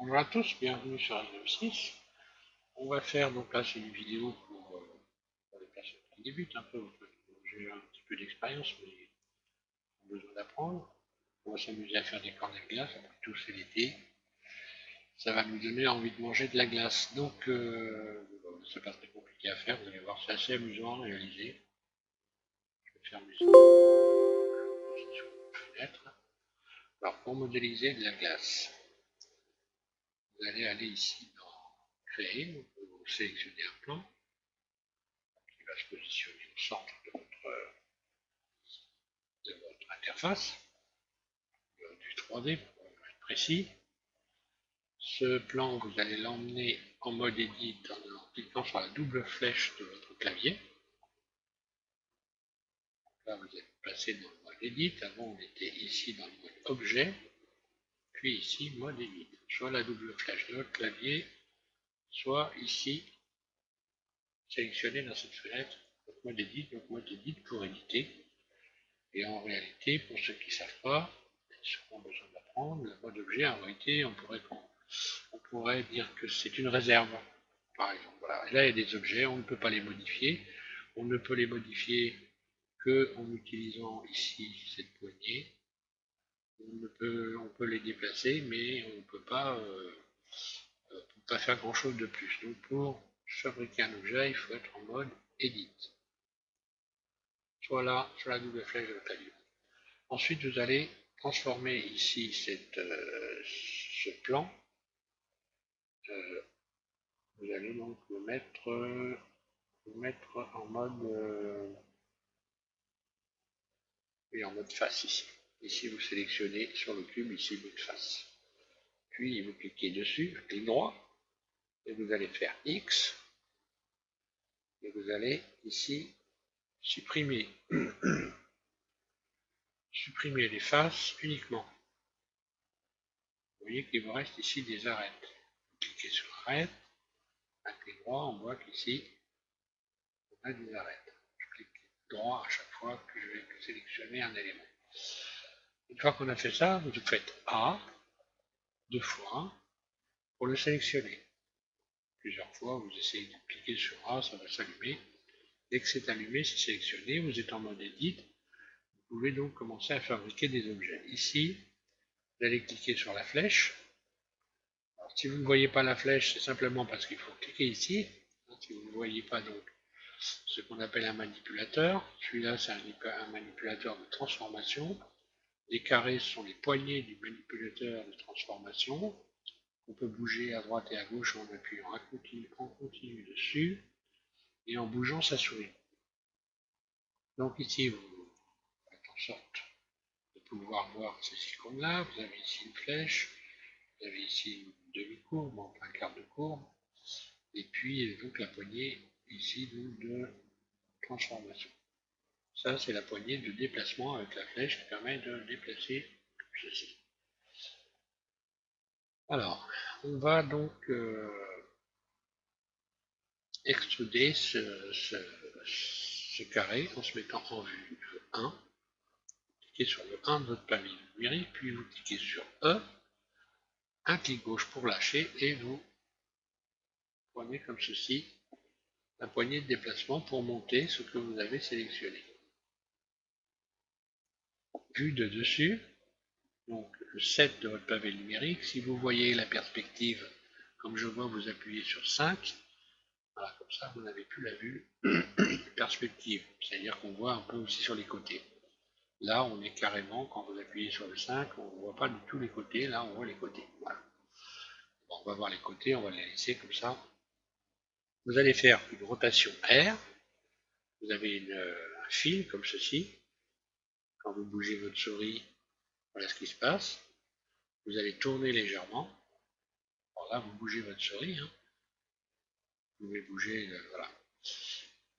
Bonjour à tous, bienvenue sur LM6. On va faire, donc là c'est une vidéo pour les personnes qui débutent un peu. J'ai un petit peu d'expérience, mais ont besoin d'apprendre. On va s'amuser à faire des cornets de glace, après tout c'est l'été. Ça va nous donner envie de manger de la glace. Donc c'est pas très compliqué à faire, vous allez voir, c'est assez amusant à réaliser. Je vais fermer ça sur une fenêtre. Alors pour modéliser de la glace, vous allez aller ici dans Créer, donc vous sélectionnez un plan qui va se positionner au centre de votre interface, du 3D pour être précis. Ce plan, vous allez l'emmener en mode Edit en cliquant sur la double flèche de votre clavier. Là, vous êtes placé dans le mode Edit. Avant, on était ici dans le mode Objet, puis ici, mode Edit. Soit la double flèche de votre clavier, soit ici, sélectionné dans cette fenêtre, votre mode Edit, donc mode Edit pour éditer. Et en réalité, pour ceux qui ne savent pas, ceux qui ont besoin d'apprendre, le mode objet, en réalité, on pourrait dire que c'est une réserve, par exemple. Voilà. Et là, il y a des objets, on ne peut pas les modifier. On ne peut les modifier que en utilisant ici cette poignée. On peut les déplacer, mais on ne peut pas faire grand chose de plus. Donc pour fabriquer un objet, il faut être en mode Edit. Soit là, sur la double flèche de clavier. Ensuite, vous allez transformer ici ce plan. Vous allez donc le mettre en mode et en mode face ici. Ici, vous sélectionnez sur le cube, ici, mode face. Puis, vous cliquez dessus, clic droit, et vous allez faire X, et vous allez ici supprimer, supprimer les faces uniquement. Vous voyez qu'il vous reste ici des arêtes. Vous cliquez sur arête, un clic droit, on voit qu'ici, on a des arêtes. Je clique droit à chaque fois que je vais sélectionner un élément. Une fois qu'on a fait ça, vous faites A, deux fois, pour le sélectionner. Plusieurs fois, vous essayez de cliquer sur A, ça va s'allumer. Dès que c'est allumé, c'est sélectionné, vous êtes en mode Edit. Vous pouvez donc commencer à fabriquer des objets. Ici, vous allez cliquer sur la flèche. Alors, si vous ne voyez pas la flèche, c'est simplement parce qu'il faut cliquer ici. Si vous ne voyez pas donc ce qu'on appelle un manipulateur, celui-là c'est un manipulateur de transformation. Les carrés sont les poignées du manipulateur de transformation. On peut bouger à droite et à gauche en appuyant en continu dessus et en bougeant sa souris. Donc ici, vous faites en sorte de pouvoir voir ces icônes-là. Vous avez ici une flèche, vous avez ici une demi-courbe, enfin un quart de courbe, et puis donc la poignée ici donc, de transformation. Ça, c'est la poignée de déplacement avec la flèche qui permet de déplacer ceci. Alors, on va donc extruder ce carré en se mettant en vue 1. Cliquez sur le 1 de votre pavillon numérique, puis vous cliquez sur E, un clic gauche pour lâcher, et vous prenez comme ceci la poignée de déplacement pour monter ce que vous avez sélectionné. Vue de dessus, donc le 7 de votre pavé numérique, si vous voyez la perspective, comme je vois, vous appuyez sur 5, voilà, comme ça vous n'avez plus la vue perspective, c'est-à-dire qu'on voit un peu aussi sur les côtés. Là, on est carrément, quand vous appuyez sur le 5, on ne voit pas du tout les côtés, là on voit les côtés. Voilà. Bon, on va voir les côtés, on va les laisser comme ça. Vous allez faire une rotation R, vous avez un fil comme ceci. Quand vous bougez votre souris, voilà ce qui se passe. Vous allez tourner légèrement. Alors là, vous bougez votre souris. Hein. Vous pouvez bouger, voilà.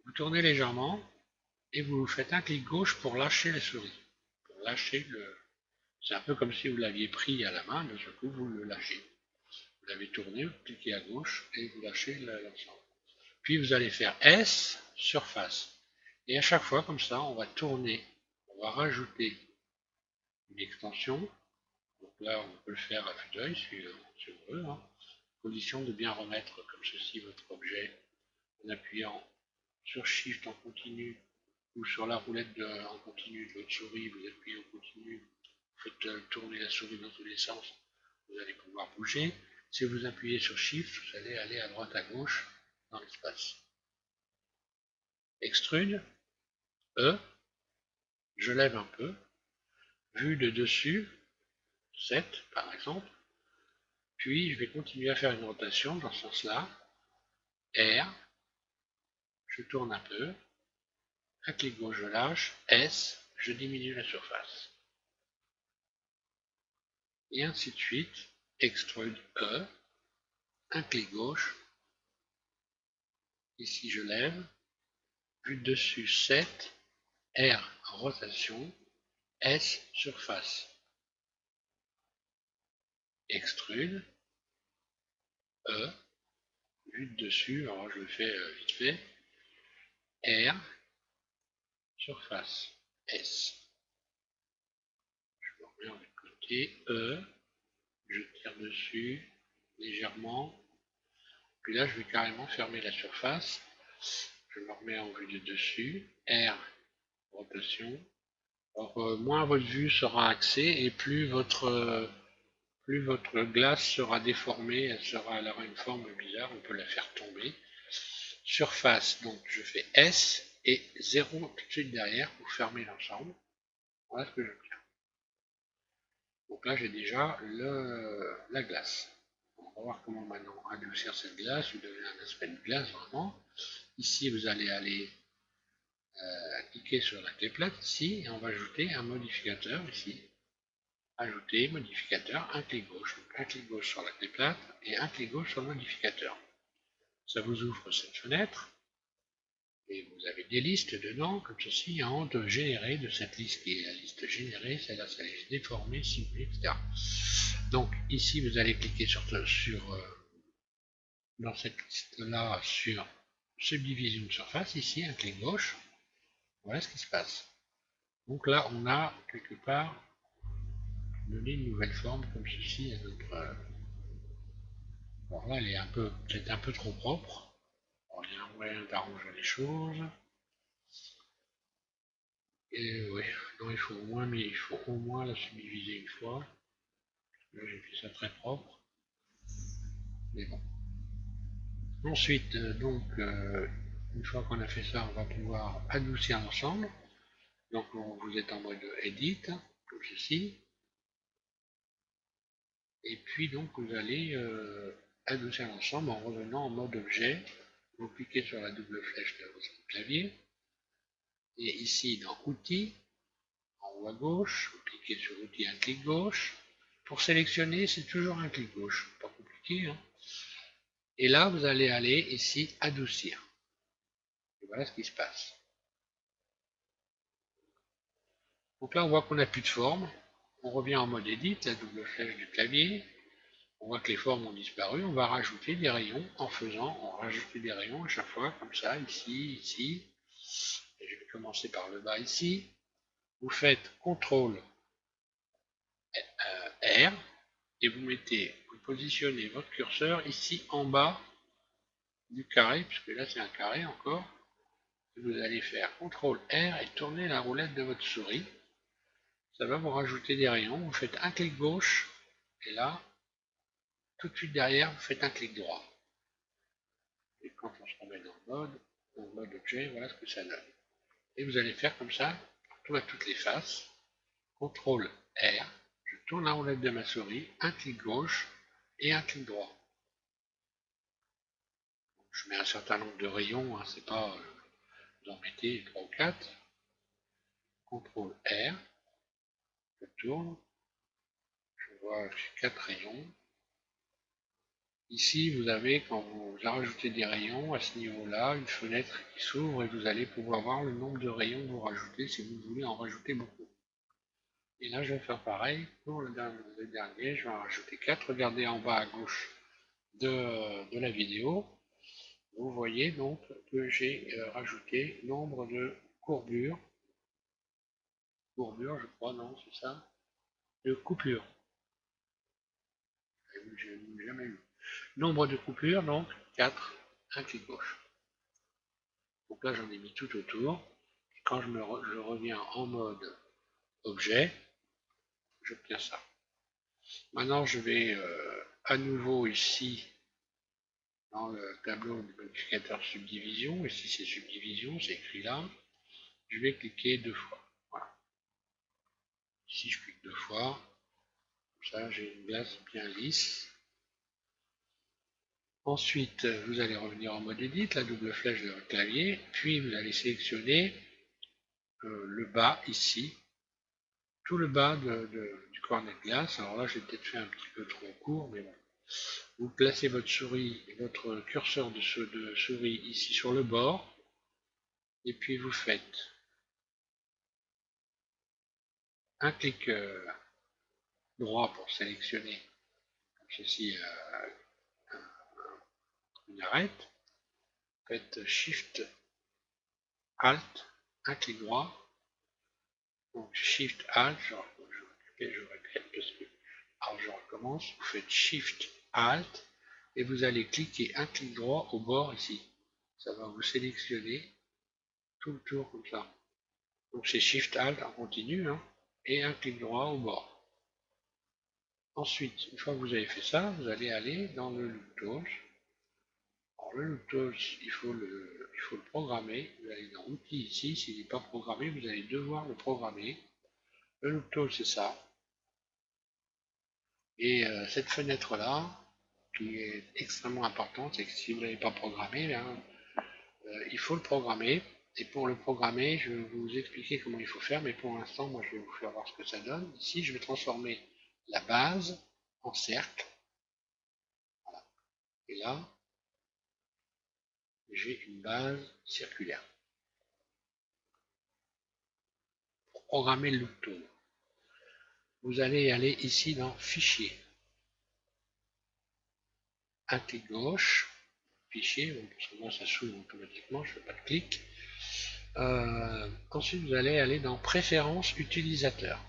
Vous tournez légèrement et vous faites un clic gauche pour lâcher la souris. Pour lâcher le. C'est un peu comme si vous l'aviez pris à la main, de ce coup vous le lâchez. Vous l'avez tourné, vous cliquez à gauche et vous lâchez l'ensemble. Puis vous allez faire S, surface. Et à chaque fois, comme ça, on va tourner, on va rajouter une extension. Donc Là, on peut le faire à vue d'œil si on veut. Hein. Condition de bien remettre comme ceci votre objet en appuyant sur Shift en continu ou sur la roulette en continu de votre souris, vous appuyez en continu, vous faites tourner la souris dans tous les sens, vous allez pouvoir bouger. Si vous appuyez sur Shift, vous allez aller à droite à gauche dans l'espace. Extrude, E, je lève un peu, vue de dessus, 7 par exemple, puis je vais continuer à faire une rotation dans ce sens-là, R, je tourne un peu, un clic gauche je lâche, S, je diminue la surface. Et ainsi de suite, extrude E, un clic gauche, ici je lève, vue de dessus 7, R, rotation, S, surface. Extrude, E, vue de dessus, alors je le fais vite fait, R, surface, S. Je le remets en côté, E, je tire dessus légèrement, puis là je vais carrément fermer la surface, je me remets en vue de dessus, R, rotation. Alors, moins votre vue sera axée et plus votre glace sera déformée, elle aura une forme bizarre, on peut la faire tomber. Surface, donc je fais S et 0 tout de suite derrière pour fermer l'ensemble. Voilà ce que je tiens. Donc là j'ai déjà la glace. On va voir comment maintenant adoucir cette glace, vous donner un aspect de glace vraiment. Ici vous allez aller cliquer sur la clé plate ici et on va ajouter un modificateur ici. Ajouter, modificateur, un clic gauche. Donc un clic gauche sur la clé plate et un clic gauche sur le modificateur. Ça vous ouvre cette fenêtre et vous avez des listes dedans, comme ceci, en haut de générer, de cette liste qui est la liste générée, celle-là, ça est déformée, simulée, etc. Donc ici, vous allez cliquer dans cette liste-là sur subdiviser une surface, ici, un clic gauche. Voilà ce qui se passe. Donc là, on a quelque part donné une nouvelle forme comme ceci à notre. Alors là, elle est peut-être un peu trop propre. Alors, il y a un moyen d'arranger les choses. Et oui, non, il faut au moins la subdiviser une fois. Là, j'ai fait ça très propre. Mais bon. Ensuite, une fois qu'on a fait ça, on va pouvoir adoucir l'ensemble. Donc, vous êtes en mode Edit, comme ceci. Et puis, donc, vous allez adoucir l'ensemble en revenant en mode Objet. Vous cliquez sur la double flèche de votre clavier. Et ici, dans Outils, en haut à gauche, vous cliquez sur Outils, un clic gauche. Pour sélectionner, c'est toujours un clic gauche. Pas compliqué, hein. Et là, vous allez aller ici, Adoucir. Et voilà ce qui se passe. Donc là, on voit qu'on n'a plus de forme. On revient en mode Edit, la double flèche du clavier. On voit que les formes ont disparu. On va rajouter des rayons on rajouter des rayons à chaque fois, comme ça, ici, ici. Et je vais commencer par le bas ici. Vous faites CTRL R et vous positionnez votre curseur ici en bas du carré, puisque là c'est un carré encore. Vous allez faire CTRL R et tourner la roulette de votre souris. Ça va vous rajouter des rayons. Vous faites un clic gauche et là, tout de suite derrière, vous faites un clic droit. Et quand on se remet dans le mode objet, voilà ce que ça donne. Et vous allez faire comme ça, à toutes les faces. CTRL R, je tourne la roulette de ma souris, un clic gauche et un clic droit. Je mets un certain nombre de rayons, hein, c'est pas vous en mettez 3 ou 4. CTRL R, je tourne, je vois 4 rayons. Ici, vous avez, quand vous rajoutez des rayons, à ce niveau-là, une fenêtre qui s'ouvre et vous allez pouvoir voir le nombre de rayons que vous rajoutez si vous voulez en rajouter beaucoup. Et là, je vais faire pareil pour le dernier. Je vais en rajouter 4. Regardez en bas à gauche de la vidéo. Vous voyez donc que j'ai rajouté nombre de courbures. Courbures, je crois, non, c'est ça. De coupures. je n'ai jamais eu. Nombre de coupures, donc 4, un clic gauche. Donc là, j'en ai mis tout autour. Et quand je reviens en mode objet, j'obtiens ça. Maintenant, je vais à nouveau ici dans le tableau du modificateur subdivision. Ici, c'est subdivision, c'est écrit là. Je vais cliquer 2 fois. Voilà. Ici, je clique 2 fois. Comme ça, j'ai une glace bien lisse. Ensuite, vous allez revenir en mode edit, la double flèche de votre clavier, puis vous allez sélectionner le bas ici, tout le bas du cornet de glace. Alors là, j'ai peut-être fait un petit peu trop court, mais bon. Vous placez votre souris, votre curseur de souris ici sur le bord, et puis vous faites un clic droit pour sélectionner, comme ceci, une arête. Faites Shift Alt, un clic droit. Donc Shift Alt, je répète parce que, alors je recommence, vous faites Shift Alt et vous allez cliquer un clic droit au bord ici. Ça va vous sélectionner tout le tour comme ça. Donc c'est Shift Alt en continu, hein, et un clic droit au bord. Ensuite, une fois que vous avez fait ça, vous allez aller dans le Loop Tools. Alors le Loop Tools, il faut le programmer. Vous allez dans Outils ici, s'il n'est pas programmé, vous allez devoir le programmer. Le Loop Tool, c'est ça. Et cette fenêtre-là, qui est extrêmement importante, c'est que si vous ne l'avez pas programmé, il faut le programmer. Et pour le programmer, je vais vous expliquer comment il faut faire, mais pour l'instant, moi, je vais vous faire voir ce que ça donne. Ici, je vais transformer la base en cercle. Voilà. Et là, j'ai une base circulaire. Pour programmer le loop tool, vous allez aller ici dans Fichier. Un clic gauche, Fichier, bon, parce que moi ça s'ouvre automatiquement, je ne fais pas de clic. Ensuite, vous allez aller dans Préférences utilisateurs.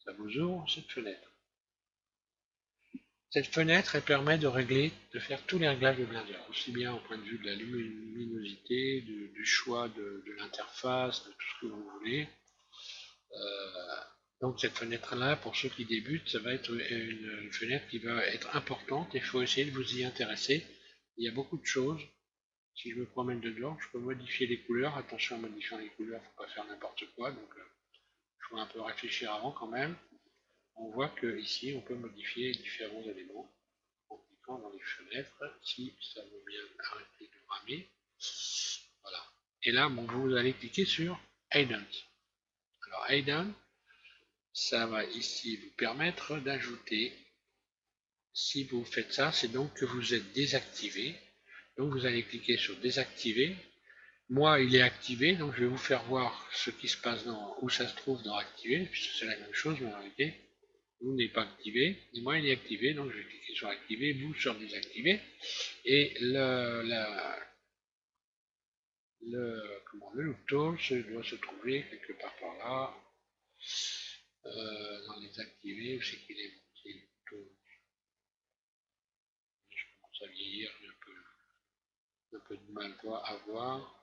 Ça vous ouvre cette fenêtre. Cette fenêtre, elle permet de régler, de faire tous les réglages de Blender, aussi bien au point de vue de la luminosité, du choix de l'interface, de tout ce que vous voulez. Donc cette fenêtre-là, pour ceux qui débutent, ça va être une fenêtre qui va être importante et il faut essayer de vous y intéresser. Il y a beaucoup de choses. Si je me promène dedans, je peux modifier les couleurs. Attention en modifiant les couleurs, il ne faut pas faire n'importe quoi. Donc il faut un peu réfléchir avant quand même. On voit que ici, on peut modifier différents éléments en cliquant dans les fenêtres. Si ça veut bien arrêter de ramer. Voilà. Et là, bon, vous allez cliquer sur Add-ons. Alors Add-on, ça va ici vous permettre d'ajouter. Si vous faites ça, c'est donc que vous êtes désactivé. Donc vous allez cliquer sur désactiver. Moi, il est activé, donc je vais vous faire voir ce qui se passe où ça se trouve dans activer, puisque c'est la même chose, mais en réalité, vous n'êtes pas activé, et moi il est activé, donc je vais cliquer sur activer, vous sur désactiver, et le loop tool doit se trouver quelque part par là, dans les activés, où c'est qu'il est monté, le tool. Je commence à vieillir, j'ai un peu de mal à voir.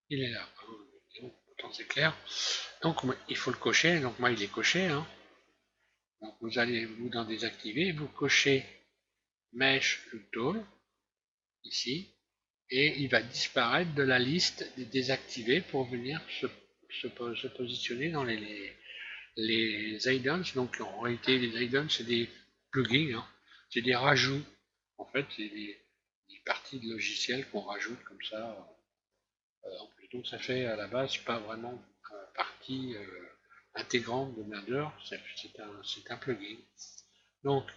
Il est là, autant c'est clair. Donc il faut le cocher, donc moi il est coché. Hein. Donc vous allez vous dans désactiver, vous cochez Mesh Loop Tool, ici, et il va disparaître de la liste des désactivés pour venir se positionner dans les add-ons. Donc en réalité les add-ons c'est des plugins, hein. C'est des rajouts. En fait c'est des parties de logiciels qu'on rajoute comme ça en plus. Donc ça fait à la base pas vraiment partie intégrante de Blender, c'est un plugin. Donc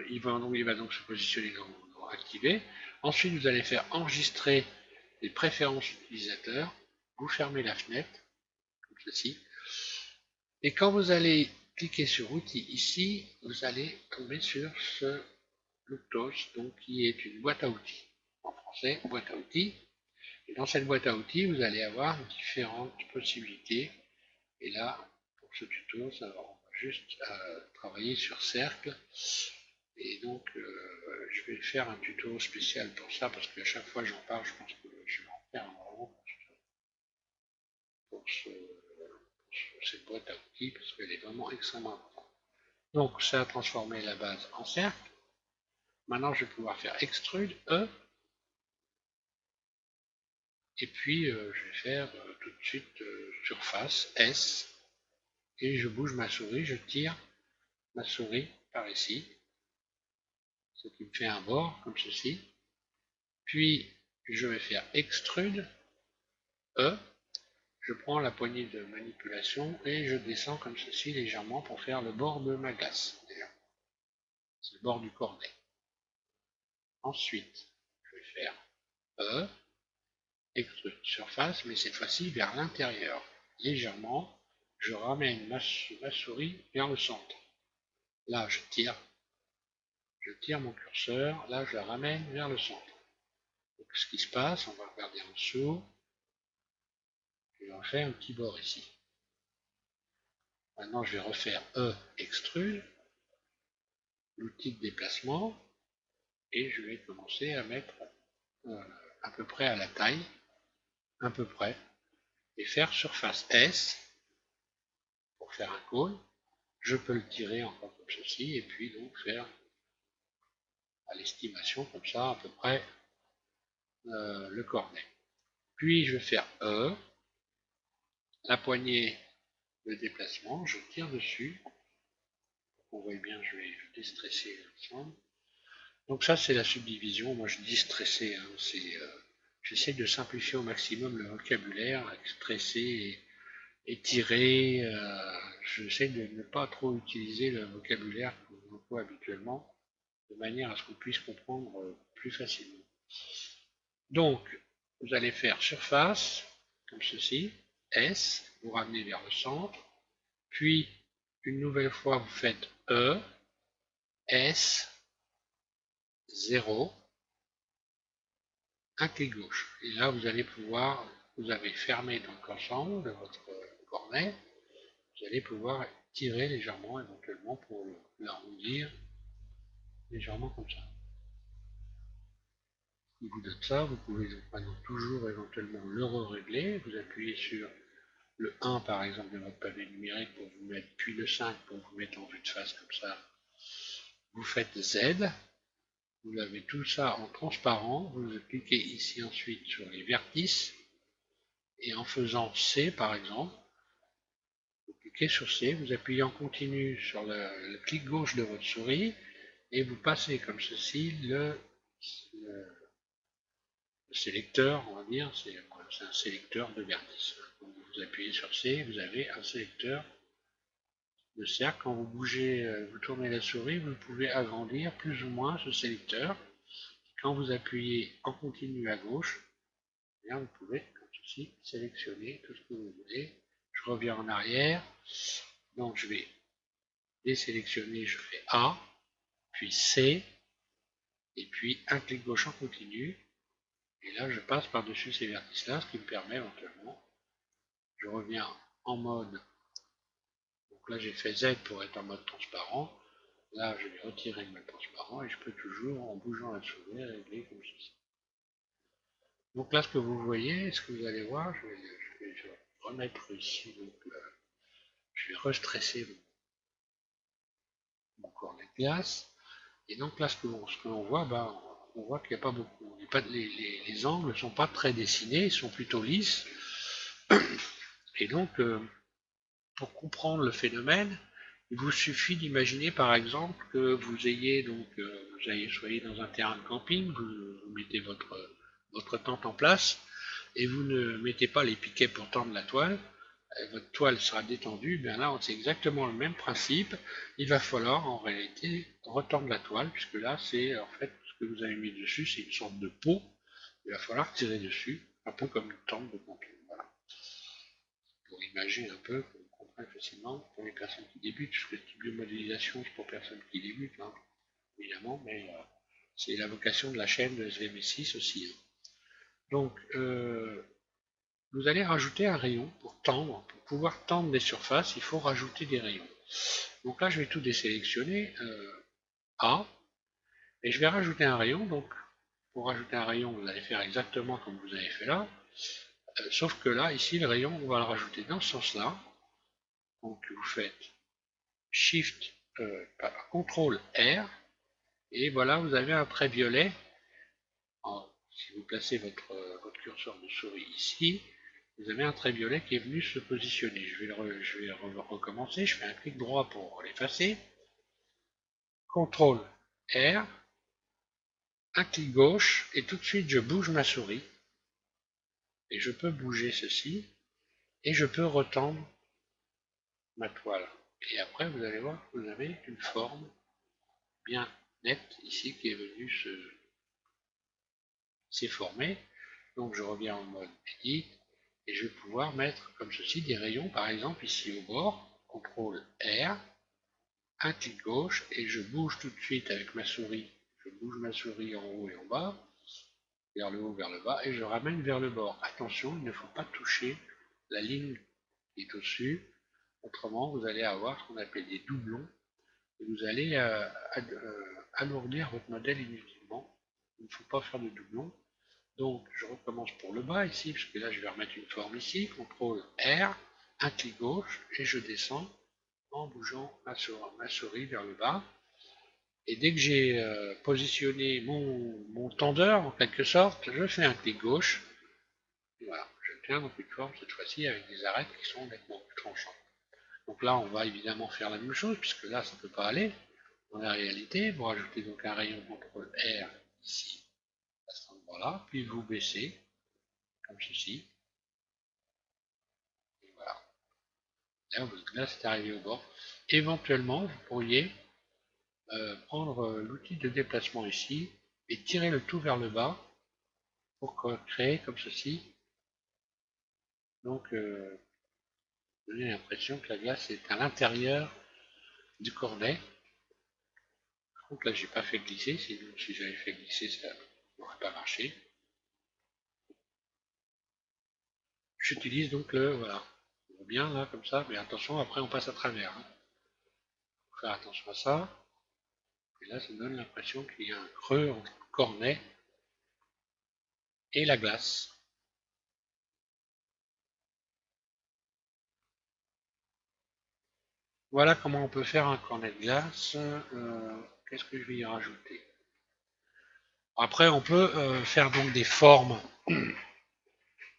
il va donc se positionner dans activer. Ensuite vous allez faire enregistrer les préférences utilisateurs, vous fermez la fenêtre, comme ceci, et quand vous allez cliquer sur outils ici, vous allez tomber sur ce Loop Tools, donc qui est une boîte à outils. En français, boîte à outils. Et dans cette boîte à outils, vous allez avoir différentes possibilités. Et là, pour ce tuto, on va juste travailler sur cercle. Et donc, je vais faire un tuto spécial pour ça, parce qu'à chaque fois que j'en parle, je pense que je vais en faire un vraiment pour cette boîte à outils, parce qu'elle est vraiment extrêmement importante. Donc, ça a transformé la base en cercle. Maintenant, je vais pouvoir faire extrude E. Et puis, je vais faire tout de suite surface S. Et je bouge ma souris, je tire ma souris par ici. Ce qui me fait un bord, comme ceci. Puis, je vais faire extrude E. Je prends la poignée de manipulation et je descends comme ceci légèrement pour faire le bord de ma glace. C'est le bord du cornet. Ensuite, je vais faire E, extrude surface, mais cette fois-ci vers l'intérieur. Légèrement, je ramène ma souris vers le centre. Là, je tire mon curseur, là, je la ramène vers le centre. Donc, ce qui se passe, on va regarder en dessous. Je vais refaire un petit bord ici. Maintenant, je vais refaire E, extrude, l'outil de déplacement, et je vais commencer à mettre à peu près à la taille, à peu près, et faire surface S pour faire un cône. Je peux le tirer encore comme ceci, et puis donc faire à l'estimation comme ça à peu près le cornet. Puis je vais faire E, la poignée de déplacement, je tire dessus. Vous voyez bien, je vais déstresser l'ensemble. Donc ça c'est la subdivision, moi je dis stresser, hein, j'essaie de simplifier au maximum le vocabulaire, stresser et tirer, j'essaie de ne pas trop utiliser le vocabulaire qu'on emploie habituellement, de manière à ce qu'on puisse comprendre plus facilement. Donc, vous allez faire surface, comme ceci, S, vous ramenez vers le centre, puis une nouvelle fois vous faites E, S, 0, un clic gauche. Et là, vous allez pouvoir, vous avez fermé donc l'ensemble de votre cornet, vous allez pouvoir tirer légèrement, éventuellement pour l'arrondir, légèrement comme ça. Il vous donne ça, vous pouvez donc toujours éventuellement le régler, vous appuyez sur le 1 par exemple de votre pavé numérique pour vous mettre, puis le 5 pour vous mettre en vue de face comme ça. Vous faites Z, vous avez tout ça en transparent, vous cliquez ici ensuite sur les vertices, et en faisant C par exemple, vous cliquez sur C, vous appuyez en continu sur le clic gauche de votre souris, et vous passez comme ceci le sélecteur, on va dire, c'est un sélecteur de vertices. Vous appuyez sur C, vous avez un sélecteur de cercle. Quand vous bougez, vous tournez la souris, vous pouvez agrandir plus ou moins ce sélecteur. Quand vous appuyez en continu à gauche, eh bien, vous pouvez, comme ceci, sélectionner tout ce que vous voulez. Je reviens en arrière, donc je vais désélectionner, je fais A, puis C, et puis un clic gauche en continu, et là je passe par-dessus ces vertices-là, ce qui me permet éventuellement, je reviens en mode, donc là j'ai fait Z pour être en mode transparent, là je vais retirer le mode transparent, et je peux toujours, en bougeant la souris, régler comme ceci. Donc là ce que vous voyez, ce que vous allez voir, je vais remettre ici, donc je vais restresser mon cornet de glace, et donc là ce que l'on voit, ben, on voit qu'il n'y a pas beaucoup, les angles ne sont pas très dessinés, ils sont plutôt lisses, et donc pour comprendre le phénomène, il vous suffit d'imaginer par exemple que vous ayez donc soyez dans un terrain de camping, vous mettez votre tente en place et vous ne mettez pas les piquets pour tendre la toile, votre toile sera détendue, bien là c'est exactement le même principe, il va falloir en réalité retendre la toile, puisque là c'est en fait ce que vous avez mis dessus, c'est une sorte de peau, il va falloir tirer dessus, un peu comme une tente de camping. Voilà. Pour imaginer un peu, qu'on comprenne facilement pour les personnes qui débutent, puisque le type de modélisation c'est pour personnes qui débutent, hein, évidemment, mais c'est la vocation de la chaîne de SVM6 aussi. Hein. Donc, vous allez rajouter un rayon pour tendre. Pour pouvoir tendre des surfaces, il faut rajouter des rayons. Donc là, je vais tout désélectionner, A, et je vais rajouter un rayon. Donc, pour rajouter un rayon, vous allez faire exactement comme vous avez fait là, sauf que là, ici, le rayon, on va le rajouter dans ce sens-là. Donc, vous faites Shift, CTRL R, et voilà, vous avez un trait violet. Alors, si vous placez votre curseur de souris ici, vous avez un trait violet qui est venu se positionner. Je vais recommencer, je fais un clic droit pour l'effacer. CTRL R, un clic gauche, et tout de suite je bouge ma souris. Et je peux bouger ceci, et je peux retendre ma toile. Et après, vous allez voir que vous avez une forme bien nette ici qui est venue s'est formée. Donc je reviens en mode Edit, et je vais pouvoir mettre comme ceci des rayons, par exemple ici au bord, CTRL R, un clic gauche, et je bouge tout de suite avec ma souris, je bouge ma souris en haut et en bas, vers le haut, vers le bas, et je ramène vers le bord. Attention, il ne faut pas toucher la ligne qui est au-dessus, autrement vous allez avoir ce qu'on appelle des doublons, et vous allez alourdir votre modèle inutilement. Il ne faut pas faire de doublons. Donc je recommence pour le bas ici, parce que là je vais remettre une forme ici, CTRL R, un clic gauche, et je descends en bougeant ma souris vers le bas. Et dès que j'ai positionné mon tendeur, en quelque sorte, je fais un clic gauche, et voilà, je tiens donc une forme cette fois-ci avec des arêtes qui sont nettement plus tranchantes. Donc là on va évidemment faire la même chose, puisque là ça ne peut pas aller. Dans la réalité, vous rajoutez donc un rayon CTRL R ici, à cet endroit-là, puis vous baissez, comme ceci, et voilà. Là, c'est arrivé au bord. Éventuellement, vous pourriez prendre l'outil de déplacement ici et tirer le tout vers le bas pour créer comme ceci. Donc, donner l'impression que la glace est à l'intérieur du cornet. Par contre, là, j'ai pas fait glisser. Sinon, si j'avais fait glisser, ça n'aurait pas marché. J'utilise donc voilà. On voit bien là, comme ça, mais attention, après on passe à travers. Hein. Faut faire attention à ça. Et là, ça donne l'impression qu'il y a un creux entre le cornet et la glace. Voilà comment on peut faire un cornet de glace. Qu'est-ce que je vais y rajouter? Après, on peut faire donc des formes,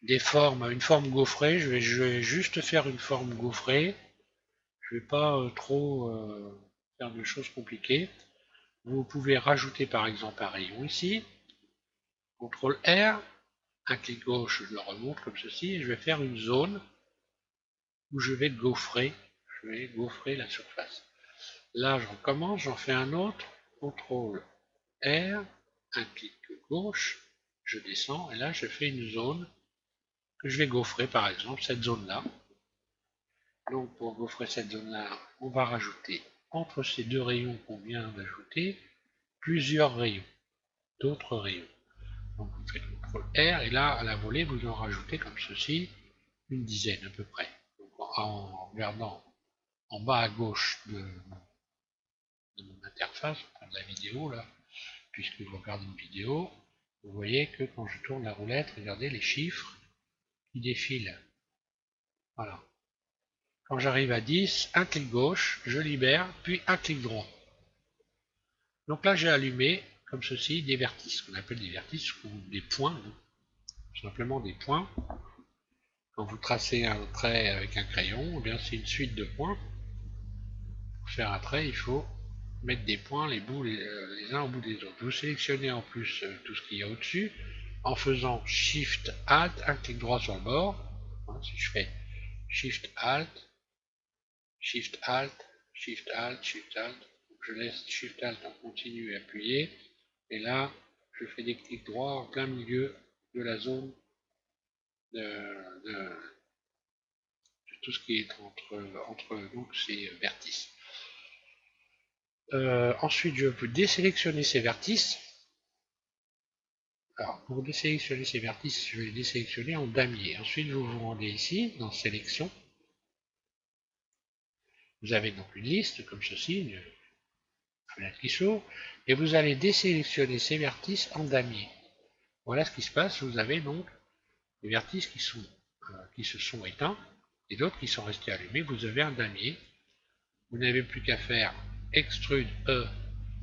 une forme gaufrée. Je vais juste faire une forme gaufrée. Je vais pas trop faire de choses compliquées. Vous pouvez rajouter par exemple un rayon ici. CTRL R, un clic gauche, je le remonte comme ceci, et je vais faire une zone où je vais gaufrer la surface. Là, je recommence, j'en fais un autre, CTRL R, un clic gauche, je descends, et là, je fais une zone que je vais gaufrer, par exemple, cette zone-là. Donc, pour gaufrer cette zone-là, on va rajouter, entre ces deux rayons qu'on vient d'ajouter, plusieurs rayons, d'autres rayons. Donc, vous faites CTRL R, et là, à la volée, vous en rajoutez comme ceci, une dizaine à peu près. Donc, en regardant en bas à gauche de mon interface, de la vidéo, là, puisque vous regardez une vidéo, vous voyez que quand je tourne la roulette, regardez les chiffres qui défilent. Voilà. Quand j'arrive à 10, un clic gauche, je libère, puis un clic droit. Donc là, j'ai allumé, comme ceci, des vertices, qu'on appelle des vertices ou des points, tout simplement des points. Quand vous tracez un trait avec un crayon, eh bien c'est une suite de points. Pour faire un trait, il faut mettre des points les uns au bout des autres. Vous sélectionnez en plus tout ce qu'il y a au-dessus en faisant Shift Alt, un clic droit sur le bord. Si je fais Shift Alt, Shift Alt, Shift Alt, Shift Alt, je laisse Shift Alt en continu et appuyé, et là je fais des clics droits en plein milieu de la zone de tout ce qui est entre donc ces vertices. Ensuite, je peux désélectionner ces vertices Alors, pour désélectionner ces vertices, je vais les désélectionner en damier. Ensuite, vous vous rendez ici, dans Sélection. Vous avez donc une liste, comme ceci, une fenêtre qui s'ouvre, et vous allez désélectionner ces vertices en damier. Voilà ce qui se passe, vous avez donc des vertices qui se sont éteints, et d'autres qui sont restés allumés. Vous avez un damier. Vous n'avez plus qu'à faire Extrude E,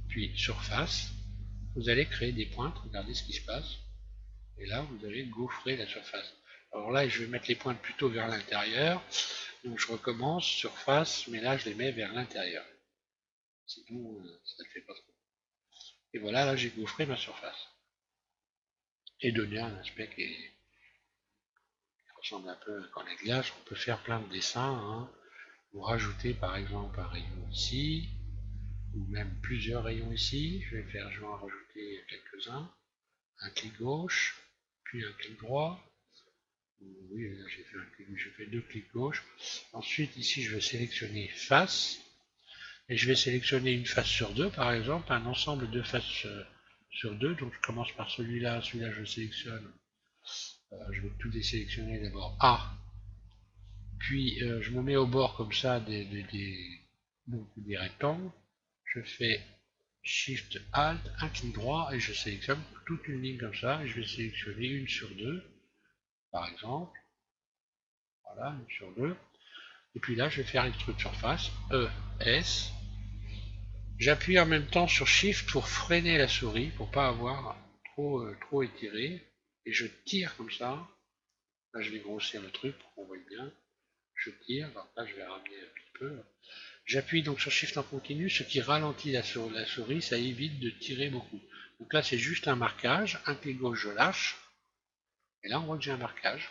puis Surface. Vous allez créer des pointes, regardez ce qui se passe. Et là, vous allez gaufrer la surface. Alors là, je vais mettre les pointes plutôt vers l'intérieur. Donc je recommence, surface, mais là, je les mets vers l'intérieur. Sinon, ça ne fait pas trop. Et voilà, là, j'ai gaufré ma surface. Et donné un aspect qui ressemble un peu à un cornet de glace. On peut faire plein de dessins. Hein. Vous rajoutez, par exemple, un rayon ici, ou même plusieurs rayons ici. Je vais en rajouter quelques-uns. Un clic gauche, puis un clic droit. Oui, là j'ai fait deux clics gauche. Ensuite, ici, je vais sélectionner face. Et je vais sélectionner une face sur deux, par exemple, un ensemble de faces sur deux. Donc, je commence par celui-là. Celui-là, je sélectionne. Je vais tout désélectionner d'abord A. Puis, je me mets au bord comme ça des rectangles. Je fais Shift Alt, un clic droit, et je sélectionne toute une ligne comme ça. Et je vais sélectionner une sur deux, par exemple. Voilà, une sur deux. Et puis là, je vais faire Extrude Surface, E, S. J'appuie en même temps sur Shift pour freiner la souris, pour pas avoir trop étiré. Et je tire comme ça. Là, je vais grossir le truc pour qu'on voit bien. Je tire, alors là, je vais ramener un petit peu. J'appuie donc sur Shift en continu, ce qui ralentit la souris, ça évite de tirer beaucoup. Donc là, c'est juste un marquage. Un clic gauche, je lâche. Et là, on voit que j'ai un marquage.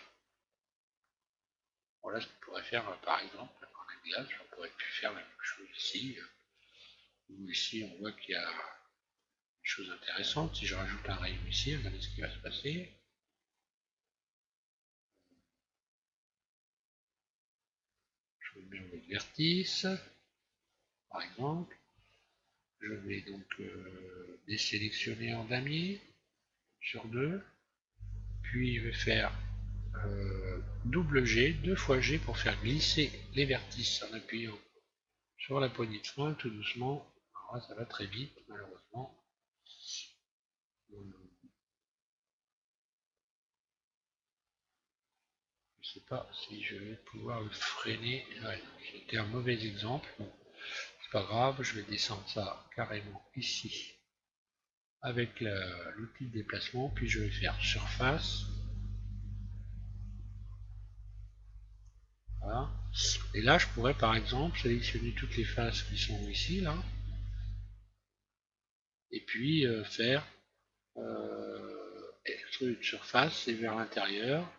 Voilà ce qu'on pourrait faire, par exemple, en un glace. On pourrait plus faire la même chose ici. Ou ici, on voit qu'il y a une chose intéressante. Si je rajoute un rayon ici, regardez ce qui va se passer. Je mets au vertice, par exemple. Je vais donc désélectionner en damier sur deux. Puis je vais faire double G, deux fois G pour faire glisser les vertices en appuyant sur la poignée de frein tout doucement. Alors là, ça va très vite, malheureusement. Je ne sais pas si je vais pouvoir le freiner. Ouais, c'était un mauvais exemple. Bon, c'est pas grave, je vais descendre ça carrément ici avec l'outil de déplacement, puis je vais faire surface. Voilà. Et là, je pourrais par exemple sélectionner toutes les faces qui sont ici, là, et puis faire extrude surface et vers l'intérieur,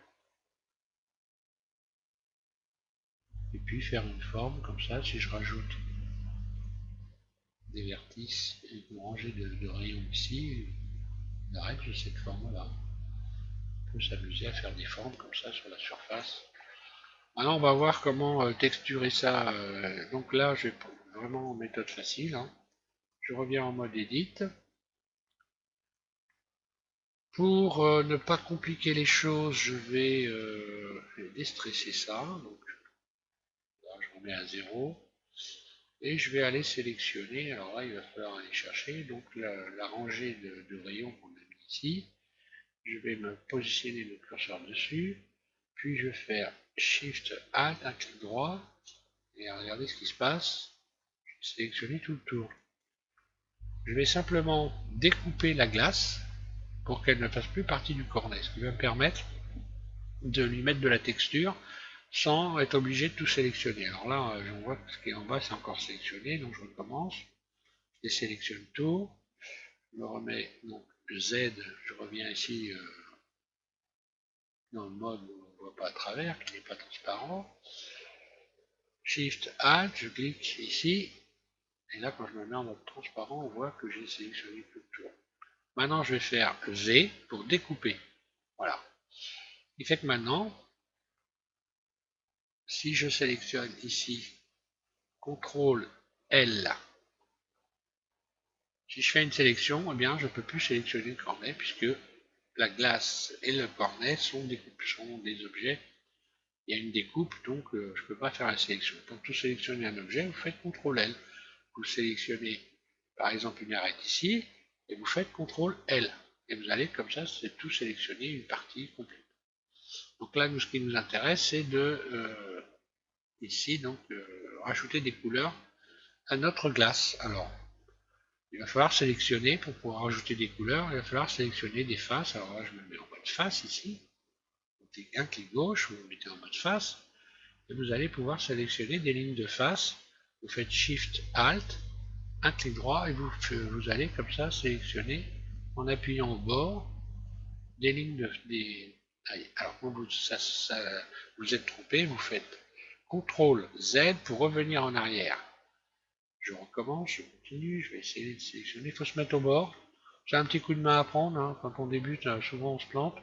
et puis faire une forme comme ça. Si je rajoute des vertices et une rangée de rayons ici, on arrête de cette forme-là. On peut s'amuser à faire des formes comme ça sur la surface. Maintenant, on va voir comment texturer ça. Donc là, je vais vraiment en méthode facile. Hein. Je reviens en mode Edit. Pour ne pas compliquer les choses, je vais déstresser ça. Donc là, je remets à 0. Et je vais aller sélectionner. Alors là, il va falloir aller chercher donc la rangée de rayons qu'on a mis ici. Je vais me positionner le curseur dessus. Puis je vais faire Shift Alt, un clic droit. Et regardez ce qui se passe. Je vais sélectionner tout le tour. Je vais simplement découper la glace pour qu'elle ne fasse plus partie du cornet, ce qui va me permettre de lui mettre de la texture sans être obligé de tout sélectionner. Alors là, je vois que ce qui est en bas, c'est encore sélectionné, donc je recommence. Je sélectionne tout. Je me remets donc Z, je reviens ici dans le mode où on ne voit pas à travers, qui n'est pas transparent. Shift Alt, je clique ici, et là quand je me mets en mode transparent, on voit que j'ai sélectionné tout le tour. Maintenant je vais faire V pour découper. Voilà. Ce qui fait que maintenant, si je sélectionne ici CTRL L, si je fais une sélection, eh bien je ne peux plus sélectionner le cornet puisque la glace et le cornet sont des objets. Il y a une découpe, donc je ne peux pas faire la sélection. Pour tout sélectionner un objet, vous faites CTRL-L. Vous sélectionnez par exemple une arête ici, et vous faites CTRL-L. Et vous allez comme ça, c'est tout sélectionner une partie complète. Donc là, ce qui nous intéresse, c'est de ici donc rajouter des couleurs à notre glace. Alors, il va falloir sélectionner, pour pouvoir rajouter des couleurs, il va falloir sélectionner des faces. Alors là, je me mets en mode face ici. Un clic gauche, vous vous mettez en mode face, et vous allez pouvoir sélectionner des lignes de face. Vous faites Shift Alt, un clic droit, et vous allez comme ça sélectionner en appuyant au bord des lignes alors quand vous êtes trompé, vous faites CTRL Z pour revenir en arrière. Je recommence, je continue, je vais essayer de sélectionner. Il faut se mettre au bord. C'est un petit coup de main à prendre, hein. Quand on débute, souvent on se plante.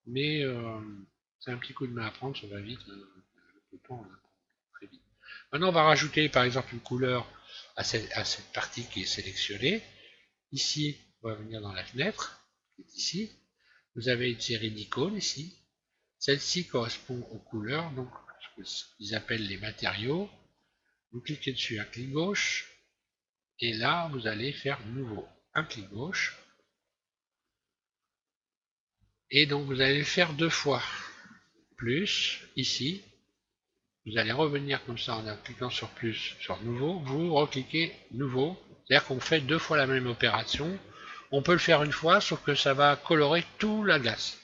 Mais c'est un petit coup de main à prendre, ça va vite. Le temps, on apprend très vite. Maintenant, on va rajouter par exemple une couleur à cette partie qui est sélectionnée. Ici, on va venir dans la fenêtre, qui est ici. Vous avez une série d'icônes ici. Celle-ci correspond aux couleurs, donc ce qu'ils appellent les matériaux. Vous cliquez dessus, un clic gauche, et là, vous allez faire nouveau, un clic gauche. Et donc, vous allez le faire 2 fois. Plus, ici, vous allez revenir comme ça en cliquant sur plus, sur nouveau, vous recliquez nouveau. C'est-à-dire qu'on fait 2 fois la même opération. On peut le faire une fois, sauf que ça va colorer toute la glace.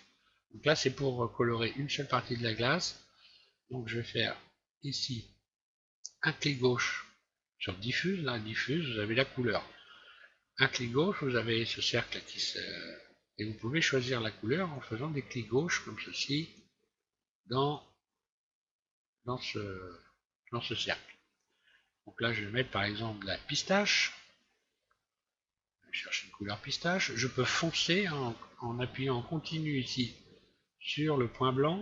Donc là, c'est pour colorer une seule partie de la glace. Donc je vais faire ici un clic gauche sur diffuse. Là, diffuse, vous avez la couleur. Un clic gauche, vous avez ce cercle qui se... Et vous pouvez choisir la couleur en faisant des clics gauche comme ceci dans ce cercle. Donc là, je vais mettre par exemple la pistache. Je cherche une couleur pistache. Je peux foncer en appuyant en continu ici sur le point blanc.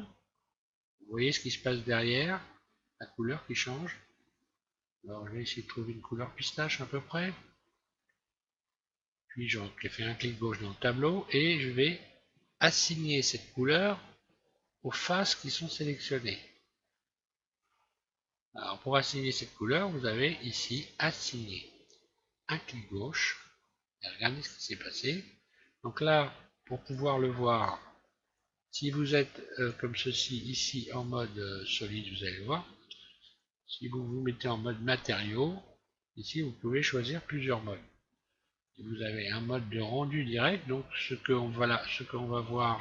Vous voyez ce qui se passe derrière, la couleur qui change. Alors je vais essayer de trouver une couleur pistache à peu près. Puis je fais un clic gauche dans le tableau et je vais assigner cette couleur aux faces qui sont sélectionnées. Alors pour assigner cette couleur, vous avez ici assigner. Un clic gauche. Et regardez ce qui s'est passé. Donc là, pour pouvoir le voir, si vous êtes comme ceci ici en mode solide, vous allez le voir. Si vous vous mettez en mode matériaux, ici vous pouvez choisir plusieurs modes. Vous avez un mode de rendu direct, donc ce qu'on va voir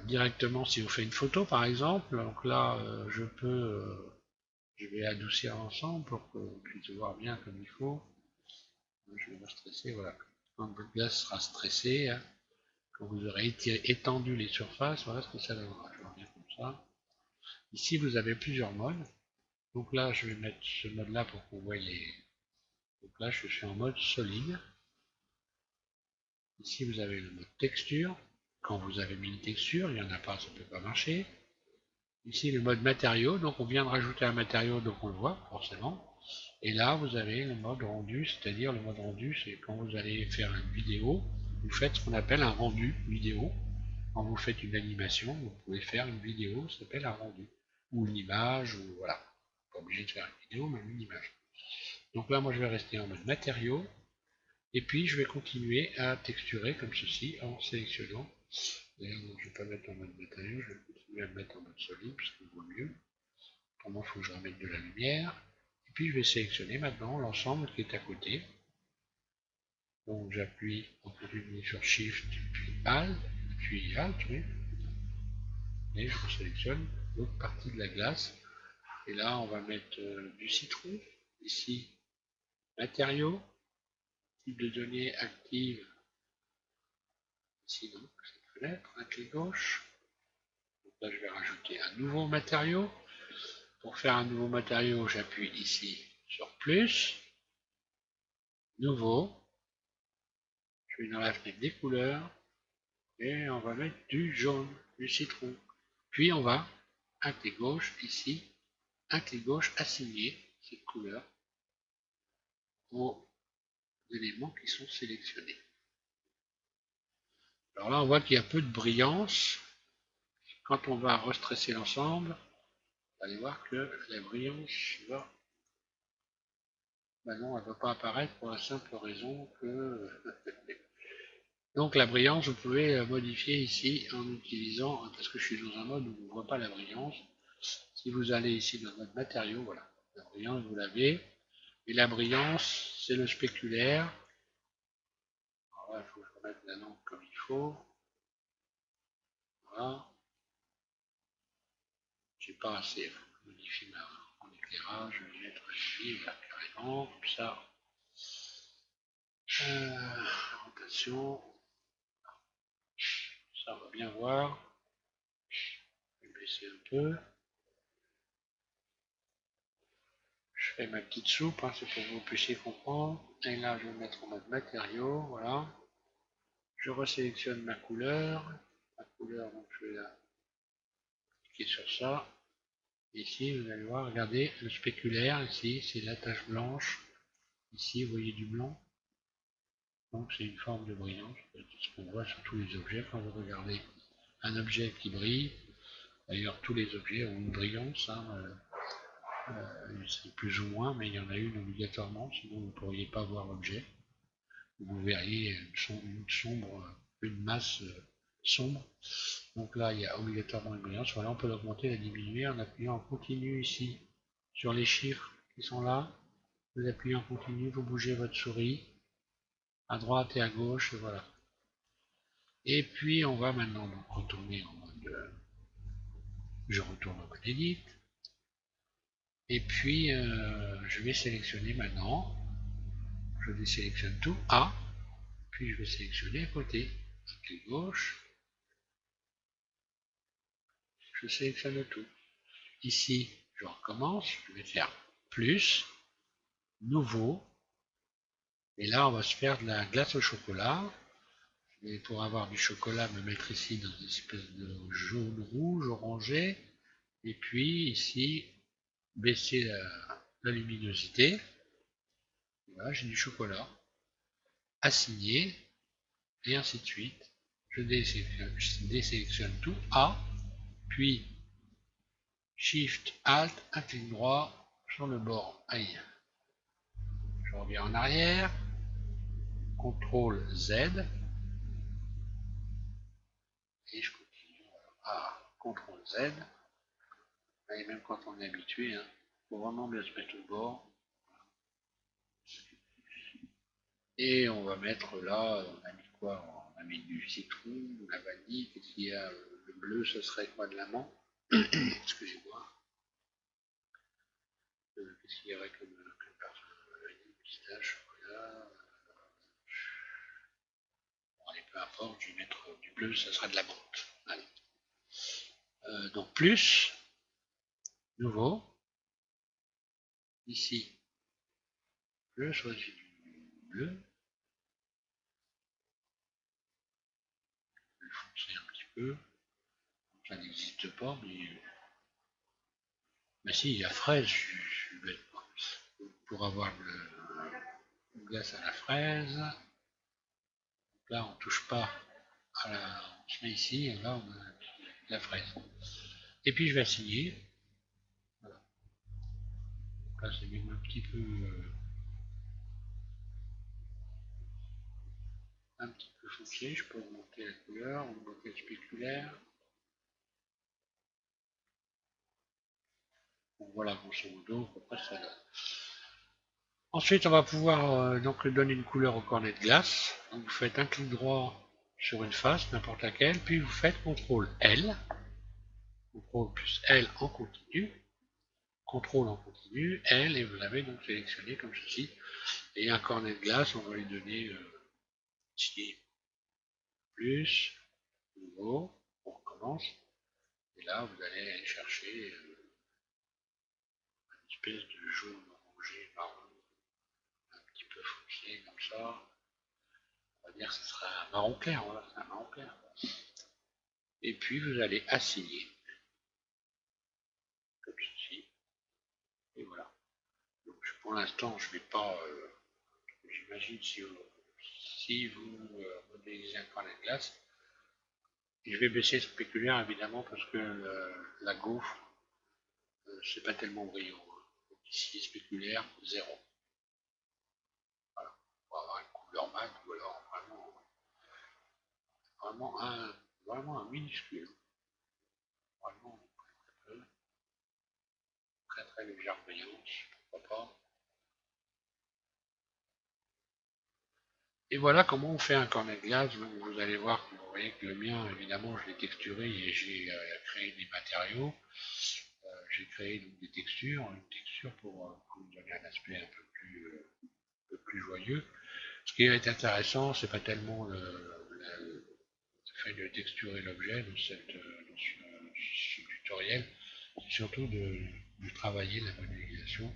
directement si vous faites une photo par exemple. Donc là, je vais adoucir l'ensemble pour qu'on puisse voir bien comme il faut. Je vais me stresser, voilà. Quand votre glace sera stressée, hein, quand vous aurez étendu les surfaces, voilà ce que ça donnera. Je reviens comme ça. Ici, vous avez plusieurs modes. Donc là, je vais mettre ce mode-là pour que vous voyez. Donc là, je suis en mode solide. Ici, vous avez le mode texture. Quand vous avez mis une texture, il n'y en a pas, ça ne peut pas marcher. Ici, le mode matériau. Donc, on vient de rajouter un matériau, donc on le voit, forcément. Et là, vous avez le mode rendu, c'est-à-dire le mode rendu, c'est quand vous allez faire une vidéo, vous faites ce qu'on appelle un rendu vidéo. Quand vous faites une animation, vous pouvez faire une vidéo, ça s'appelle un rendu. Ou une image, ou voilà. Pas obligé de faire une vidéo, mais une image. Donc là, moi, je vais rester en mode matériaux. Et puis, je vais continuer à texturer comme ceci en sélectionnant. D'ailleurs, je ne vais pas mettre en mode matériaux, je vais continuer à le mettre en mode solide, parce qu'il vaut mieux. Pour moi, il faut que je remette de la lumière. Et puis, je vais sélectionner maintenant l'ensemble qui est à côté. Donc, j'appuie en continu sur Shift, puis Alt, oui. Et je sélectionne l'autre partie de la glace. Et là, on va mettre du citron. Ici, matériaux, type de données active. Ici, donc, cette fenêtre, un clic gauche. Donc là, je vais rajouter un nouveau matériau. Pour faire un nouveau matériau, j'appuie ici sur plus, nouveau. Je vais dans la fenêtre des couleurs et on va mettre du jaune, du citron. Puis on va, un clic gauche ici, un clic gauche assigner cette couleur aux éléments qui sont sélectionnés. Alors là, on voit qu'il y a peu de brillance. Quand on va restresser l'ensemble, vous allez voir que la brillance va... Ben non, elle ne va pas apparaître pour la simple raison que... Donc la brillance, vous pouvez modifier ici en utilisant, parce que je suis dans un mode où on ne voit pas la brillance. Si vous allez ici dans notre matériau, voilà, la brillance, vous l'avez. Et la brillance, c'est le spéculaire. Alors là, il faut que je remette la lampe comme il faut. Voilà. J'ai pas assez. Il faut que je modifie mon éclairage. Je vais mettre ici, là, carrément, comme ça. Rotation. Ça, on va bien voir. Je vais baisser un peu. Je fais ma petite soupe, hein, c'est pour que vous puissiez comprendre. Et là, je vais mettre en mode matériaux, voilà. Je resélectionne ma couleur. Ma couleur, donc je vais la cliquer sur ça. Ici, vous allez voir, regardez, le spéculaire, ici, c'est la tache blanche. Ici, vous voyez du blanc. Donc, c'est une forme de brillance. C'est ce qu'on voit sur tous les objets. Quand vous regardez un objet qui brille, d'ailleurs, tous les objets ont une brillance, hein, c'est plus ou moins, mais il y en a une obligatoirement, sinon vous ne pourriez pas voir l'objet. Vous verriez une masse sombre. Donc là, il y a obligatoirement une brillance. Voilà, on peut l'augmenter, la diminuer en appuyant en continu ici sur les chiffres qui sont là. Vous appuyez en continu, vous bougez votre souris à droite et à gauche, et voilà. Et puis on va maintenant donc retourner en mode, je retourne en mode edit. Et puis je vais sélectionner maintenant, je désélectionne tout A, puis je vais sélectionner à côté, clic gauche, je sélectionne tout. Ici, je recommence, je vais faire plus, nouveau, et là on va se faire de la glace au chocolat. Je vais, pour avoir du chocolat, me mettre ici dans une espèce de jaune rouge orangé, et puis ici baisser la luminosité. Voilà, j'ai du chocolat, assigné, et ainsi de suite. Je désélectionne tout, A, puis Shift, Alt, un clic droit sur le bord. Aïe. Je reviens en arrière, CTRL Z, et je continue. Ah, CTRL Z. Et même quand on est habitué, il faut vraiment bien se mettre au bord. Et on va mettre là, on a mis quoi? On a mis du citron, de la vanille, qu'est-ce qu'il y a? Le bleu, ce serait quoi, de l'amande? Excusez-moi. Qu'est-ce qu'il y aurait comme parfum? Vanille, pistache, chocolat. Bon, allez, peu importe, je vais mettre du bleu, ça sera de la menthe. Allez. Donc plus, nouveau, ici, je choisis du bleu, je vais foncer un petit peu, ça n'existe pas, mais si, il y a fraise, je suis bête. Pour avoir une glace à la fraise, là on touche pas à la, on se met ici, et là on a la fraise. Et puis je vais assigner, voilà. Là c'est même un petit peu foncé, je peux augmenter la couleur, augmenter le spéculaire. Donc voilà, grosso modo, après ça donne. Ensuite, on va pouvoir donc donner une couleur au cornet de glace. Donc vous faites un clic droit sur une face, n'importe laquelle, puis vous faites CTRL L, CTRL plus L en continu, CTRL en continu, L, et vous l'avez donc sélectionné comme ceci. Et un cornet de glace, on va lui donner ici plus, nouveau, on recommence. Et là, vous allez aller chercher une espèce de jaune orangé marron, un petit peu foncé comme ça. On va dire que ce sera un marron clair, voilà, c'est un marron clair. Et puis vous allez assigner, comme ceci. Et voilà. Donc pour l'instant, je ne vais pas, j'imagine si vous modélisez un cornet de glace, Et je vais baisser le spéculaire évidemment parce que la gaufre, c'est pas tellement brillant, hein. Donc ici, spéculaire, 0. Voilà. On va avoir une couleur mat ou alors vraiment un minuscule. Vraiment très, très, très légère brillance, pourquoi pas. Et voilà comment on fait un cornet de glace. Vous allez voir que vous voyez que le mien, évidemment, je l'ai texturé et j'ai créé des matériaux. J'ai créé donc, des textures, une texture pour lui donner un aspect un peu plus joyeux. Ce qui est intéressant, c'est pas tellement le fait de texturer l'objet dans ce tutoriel, c'est surtout de travailler la modélisation,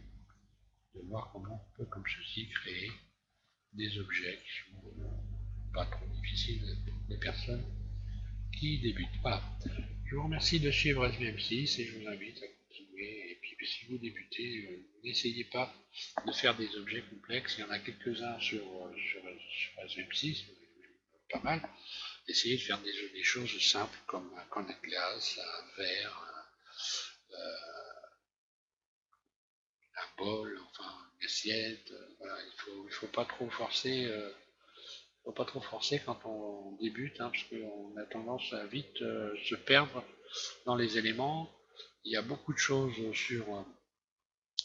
de voir comment on peut, comme ceci, créer des objets qui sont pas trop difficiles pour les personnes qui débutent. Voilà. Je vous remercie de suivre SVM6 et je vous invite à continuer. Et puis si vous débutez, n'essayez pas de faire des objets complexes. Il y en a quelques-uns sur SVM6, pas mal. Essayez de faire des choses simples comme un cornet de glace, un verre, un bol, enfin une assiette. Voilà, il faut pas trop forcer. Faut pas trop forcer quand on débute, hein, parce qu'on a tendance à vite se perdre dans les éléments. Il y a beaucoup de choses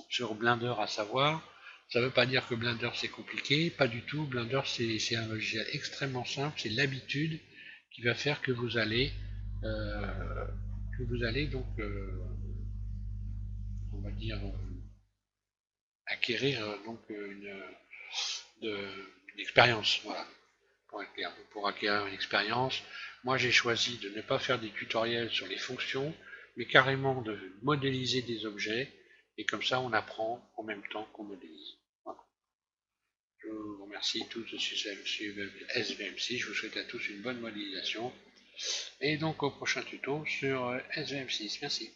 sur Blender à savoir. Ça ne veut pas dire que Blender c'est compliqué, pas du tout. Blender c'est un logiciel extrêmement simple, c'est l'habitude qui va faire que vous allez donc, on va dire, acquérir donc une expérience. Voilà, pour acquérir une expérience. Moi, j'ai choisi de ne pas faire des tutoriels sur les fonctions, mais carrément de modéliser des objets, et comme ça, on apprend en même temps qu'on modélise. Voilà. Je vous remercie tous de suivre SVM6. Je vous souhaite à tous une bonne modélisation. Et donc au prochain tuto sur SVM6. Merci.